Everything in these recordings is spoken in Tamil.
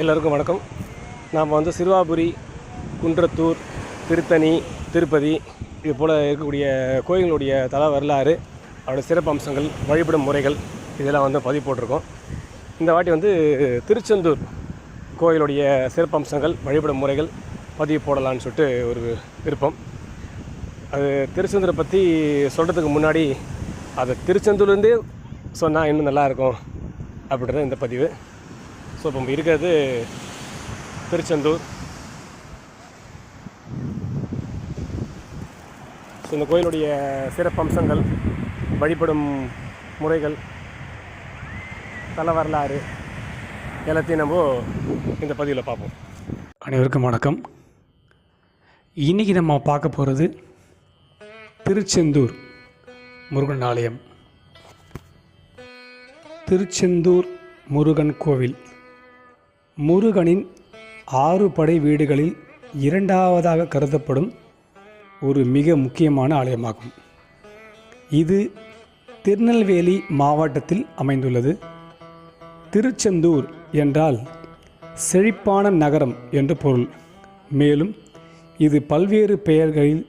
எல்லோருக்கும் வணக்கம். நாம் சிறுவாபுரி, குன்றத்தூர், திருத்தணி, திருப்பதி இது போல் இருக்கக்கூடிய கோயில்களுடைய தல வரலாறு, அதோட சிறப்பு அம்சங்கள், வழிபடும் முறைகள் இதெல்லாம் பதிவு போட்டிருக்கோம். இந்த வாட்டி திருச்செந்தூர் கோயிலுடைய சிறப்பு அம்சங்கள், வழிபடும் முறைகள் பதிவு போடலான்னு சொல்லிட்டு ஒரு விருப்பம். அது திருச்செந்தூரை பற்றி சொல்கிறதுக்கு முன்னாடி அதை திருச்செந்தூர்லேருந்தே சொன்னால் இன்னும் நல்லாயிருக்கும் அப்படின்றது இந்த பதிவு. ஸோ இப்போ இருக்கிறது திருச்செந்தூர். ஸோ இந்த கோயிலுடைய சிறப்பம்சங்கள், வழிபடும் முறைகள், தல வரலாறு எல்லாத்தையும் நம்ம இந்த பதிவில் பார்ப்போம். அனைவருக்கும் வணக்கம். இன்றைக்கி நம்ம பார்க்க போகிறது திருச்செந்தூர் முருகன் ஆலயம். திருச்செந்தூர் முருகன் கோவில் முருகனின் 6 படை வீடுகளில் இரண்டாவதாக கருதப்படும் ஒரு மிக முக்கியமான ஆலயமாகும். இது திருநெல்வேலி மாவட்டத்தில் அமைந்துள்ளது. திருச்செந்தூர் என்றால் செழிப்பான நகரம் என்று பொருள். மேலும் இது பல்வேறு பெயர்களில்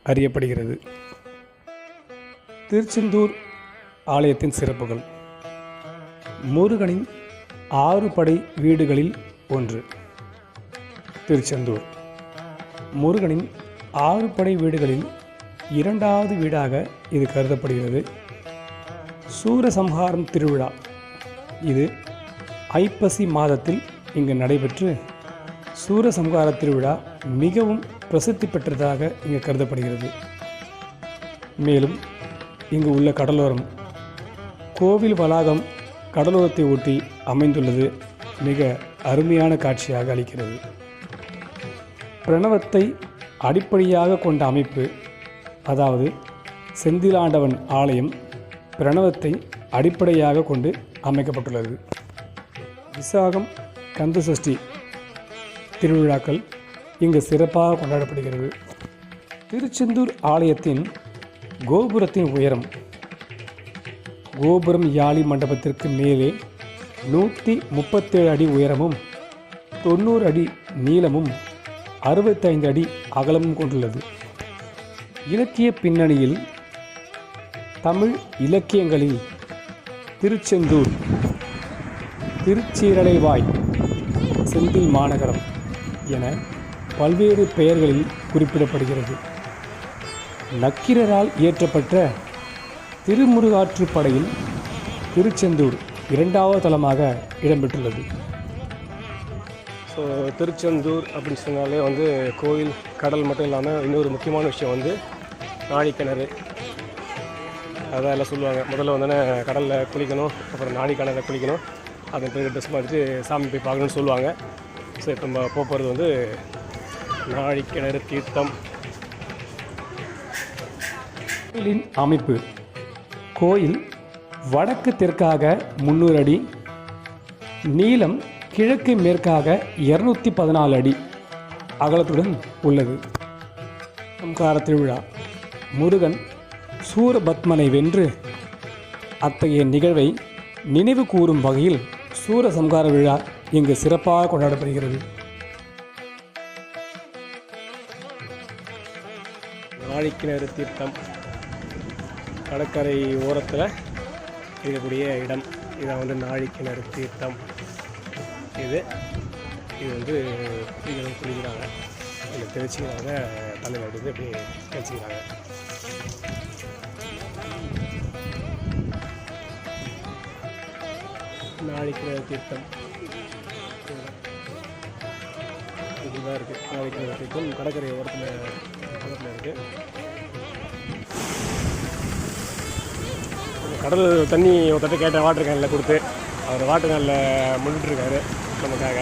அறியப்படுகிறது. திருச்செந்தூர் ஆலயத்தின் சிறப்புகள்: முருகனின் 6 படை வீடுகளில் ஒன்று. திருச்செந்தூர் முருகனின் 6 படை வீடுகளில் இரண்டாவது வீடாக இது கருதப்படுகிறது. சூரசம்ஹாரம் திருவிழா இது ஐப்பசி மாதத்தில் இங்கு நடைபெற்று சூரசம்ஹார திருவிழா மிகவும் பிரசித்தி பெற்றதாக இங்கு கருதப்படுகிறது. மேலும் இங்கு உள்ள கடலோரம், கோவில் வளாகம் கடலோரத்தை ஒட்டி அமைந்துள்ளது மிக அருமையான காட்சியாக அளிக்கிறது. பிரணவத்தை அடிப்படையாக கொண்ட அமைப்பு, அதாவது செந்திலாண்டவன் ஆலயம் பிரணவத்தை அடிப்படையாக கொண்டு அமைக்கப்பட்டுள்ளது. விசாகம் கந்தசஷ்டி திருவிழாக்கள் இங்கு சிறப்பாக கொண்டாடப்படுகிறது. திருச்செந்தூர் ஆலயத்தின் கோபுரத்தின் உயரம், கோபுரம் யாழி மண்டபத்திற்கு மேலே 137 அடி உயரமும் 90 அடி நீளமும் 65 அடி அகலமும் கொண்டுள்ளது. இலக்கிய பின்னணியில் தமிழ் இலக்கியங்களில் திருச்செந்தூர், திருச்சீரலைவாய், செந்தில் மாநகரம் என பல்வேறு பெயர்களில் குறிப்பிடப்படுகிறது. நக்கீரரால் இயற்றப்பட்ட திருமுருகாற்றுப்படையில் திருச்செந்தூர் 2வது தலமாக இடம்பெற்றுள்ளது. ஸோ திருச்செந்தூர் அப்படின்னு சொன்னாலே கோயில், கடல் மட்டும் இல்லாமல் இன்னொரு முக்கியமான விஷயம் நாழிக்கிணறு. அதான் எல்லாம் சொல்லுவாங்க, முதல்ல கடலில் குளிக்கணும், அப்புறம் நாழிக்கிணறு குளிக்கணும், அதன் பிறகு ட்ரெஸ் மாற்றிட்டு சாமி போய் பார்க்கணும்னு சொல்லுவாங்க. ஸோ இப்போ நம்ம போகிறது நாழிக்கிணறு தீர்த்தம். கோயிலின் அமைப்பு: கோயில் வடக்கு தெற்காக 300 அடி, நீளம் கிழக்கு மேற்காக 214 அடி அகலத்துடன் உள்ளது. சம்ஹார திருவிழா: முருகன் சூரபத்மனை வென்று அத்தகைய நிகழ்வை நினைவு கூறும் வகையில் சூரசம்ஹார விழா இங்கு சிறப்பாக கொண்டாடப்படுகிறது. நாழிக்கிணறு தீர்த்தம் கடற்கரை ஓரத்தில் இருக்கக்கூடிய இடம். இதை நாழிக்கிணறு தீர்த்தம். இது குளிக்கிறாங்க, இதில் தெளிச்சிக்கிறாங்க, தலையில் எடுத்து அப்படி தெளிச்சிக்கிறாங்க. நாழிக்கிணறு தீர்த்தம் இதுதான் இருக்குது. நாழிக்கிணறு தீர்த்தம் கடற்கரை ஓரத்தில் பக்கத்தில் இருக்குது. கடல் தண்ணி ஒருத்தட்ட கேட்ட வாட்டர் கேனில் கொடுத்து அவர் வாட்டர் கேனில் முன்னிட்டுருக்காரு நமக்காக.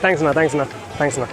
தேங்க்ஸ்ண்ணா.